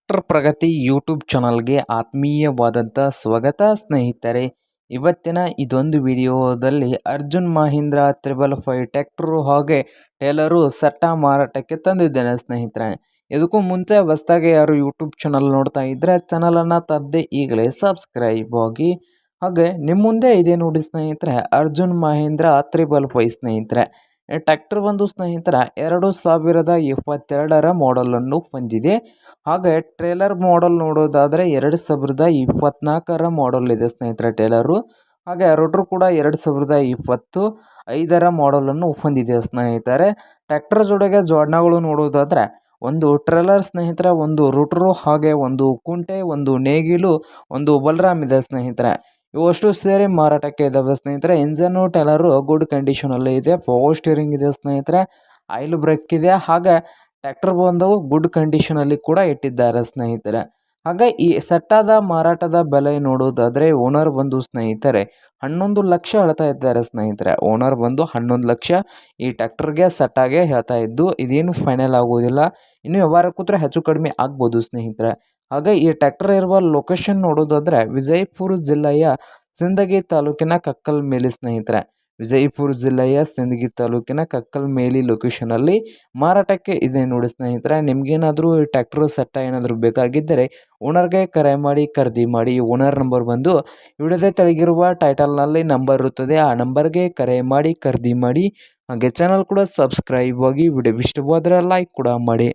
Tractor ಪ್ರಗತಿ YouTube ಚಾನಲ್ಗೆ ಆತ್ಮೀಯವಾದಂಥ ಸ್ವಾಗತ ಸ್ನೇಹಿತರೆ. ಇವತ್ತಿನ ಇದೊಂದು ವಿಡಿಯೋದಲ್ಲಿ ಅರ್ಜುನ್ ಮಹೀಂದ್ರ 555 ಟ್ರ್ಯಾಕ್ಟರು ಹಾಗೆ ಟೇಲರು ಸಟ್ಟ ಮಾರಾಟಕ್ಕೆ ತಂದಿದ್ದೇನೆ ಸ್ನೇಹಿತರೆ. ಇದಕ್ಕೂ ಮುಂಚೆ ಹೊಸದಾಗಿ ಯಾರು ಯೂಟ್ಯೂಬ್ ಚಾನಲ್ ನೋಡ್ತಾ ಇದ್ದರೆ ಚಾನಲನ್ನು ತಪ್ಪದೆ ಈಗಲೇ ಸಬ್ಸ್ಕ್ರೈಬ್ ಆಗಿ. ಹಾಗೆ ನಿಮ್ಮ ಮುಂದೆ ಇದೆ ನೋಡಿ ಸ್ನೇಹಿತರೆ, ಅರ್ಜುನ್ ಮಹೀಂದ್ರ 555 ಸ್ನೇಹಿತರೆ. ಟ್ರ್ಯಾಕ್ಟರ್ ಬಂದು ಸ್ನೇಹಿತರ 2022ರ ಮಾಡಲನ್ನು ಹೊಂದಿದೆ. ಹಾಗೆ ಟ್ರೇಲರ್ ಮಾಡಲ್ ನೋಡೋದಾದರೆ 2024ರ ಮಾಡಲ್ ಇದೆ ಸ್ನೇಹಿತರೆ ಟೇಲರು. ಹಾಗೆ ರೋಟ್ರು ಕೂಡ 2025ರ ಮಾಡಲನ್ನು ಹೊಂದಿದೆ ಸ್ನೇಹಿತರೆ. ಟ್ರ್ಯಾಕ್ಟರ್ ಜೊತೆಗೆ ಜೋಡಣೆಗಳು ನೋಡೋದಾದರೆ ಒಂದು ಟ್ರೇಲರ್ ಸ್ನೇಹಿತರೆ, ಒಂದು ರೋಟ್ರು, ಹಾಗೆ ಒಂದು ಕುಂಟೆ, ಒಂದು ನೇಗಿಲು, ಒಂದು ಬಲರಾಮ್ ಇದೆ ಸ್ನೇಹಿತರೆ. ಇವಷ್ಟು ಸೇರಿ ಮಾರಾಟಕ್ಕೆ ಇದ್ದಾವೆ ಸ್ನೇಹಿತರೆ. ಇಂಜನ್ನು ಟೇಲರು ಗುಡ್ ಕಂಡೀಷನಲ್ಲಿ ಇದೆ. ಪವರ್ ಸ್ಟೀರಿಂಗ್ ಇದೆ ಸ್ನೇಹಿತರೆ. ಆಯಿಲ್ ಬ್ರೇಕ್ ಇದೆ. ಹಾಗೆ ಟ್ರ್ಯಾಕ್ಟರ್ ಬಂದು ಗುಡ್ ಕಂಡೀಷನಲ್ಲಿ ಕೂಡ ಇಟ್ಟಿದ್ದಾರೆ ಸ್ನೇಹಿತರೆ. ಹಾಗೆ ಈ ಸಟ್ಟಾದ ಮಾರಾಟದ ಬೆಲೆ ನೋಡೋದಾದರೆ ಓನರ್ ಬಂದು ಸ್ನೇಹಿತರೆ 11 ಲಕ್ಷ ಹೇಳ್ತಾ ಇದ್ದಾರೆ ಸ್ನೇಹಿತರೆ. ಓನರ್ ಬಂದು 11 ಲಕ್ಷ ಈ ಟ್ರ್ಯಾಕ್ಟರ್ಗೆ ಸಟ್ಟಾಗೆ ಹೇಳ್ತಾ ಇದ್ದು, ಇದೇನು ಫೈನಲ್ ಆಗೋದಿಲ್ಲ. ಇನ್ನು ವ್ಯವಹಾರ ಕೂತ್ರೆ ಹೆಚ್ಚು ಕಡಿಮೆ ಆಗ್ಬೋದು ಸ್ನೇಹಿತರೆ. ಹಾಗೆ ಈ ಟ್ರ್ಯಾಕ್ಟರ್ ಇರುವ ಲೊಕೇಶನ್ ನೋಡೋದಾದರೆ ವಿಜಯಪುರ ಜಿಲ್ಲೆಯ ಸಿಂದಗಿ ತಾಲೂಕಿನ ಕಕ್ಕಲಮೇಲಿ ಸ್ನೇಹಿತರೆ. ವಿಜಯಪುರ ಜಿಲ್ಲೆಯ ಸಿಂದಗಿ ತಾಲೂಕಿನ ಕಕ್ಕಲಮೇಲಿ ಲೊಕೇಶನಲ್ಲಿ ಮಾರಾಟಕ್ಕೆ ಇದೆ ನೋಡಿ ಸ್ನೇಹಿತರೆ. ನಿಮ್ಗೇನಾದರೂ ಈ ಟ್ರ್ಯಾಕ್ಟರ್ ಸೆಟ್ಟ ಏನಾದರೂ ಬೇಕಾಗಿದ್ದರೆ ಓನರ್ಗೆ ಕರೆ ಮಾಡಿ ಖರೀದಿ ಮಾಡಿ. ಓನರ್ ನಂಬರ್ ಬಂದು ವಿಡಿಯೋದ ತೆಳಗಿರುವ ಟೈಟಲ್ನಲ್ಲಿ ನಂಬರ್ ಇರುತ್ತದೆ, ಆ ನಂಬರ್ಗೆ ಕರೆ ಮಾಡಿ ಖರೀದಿ ಮಾಡಿ. ಹಾಗೆ ಚಾನಲ್ ಕೂಡ ಸಬ್ಸ್ಕ್ರೈಬ್ ಆಗಿ. ವಿಡಿಯೋ ಇಷ್ಟವಾದರೆ ಲೈಕ್ ಕೂಡ ಮಾಡಿ.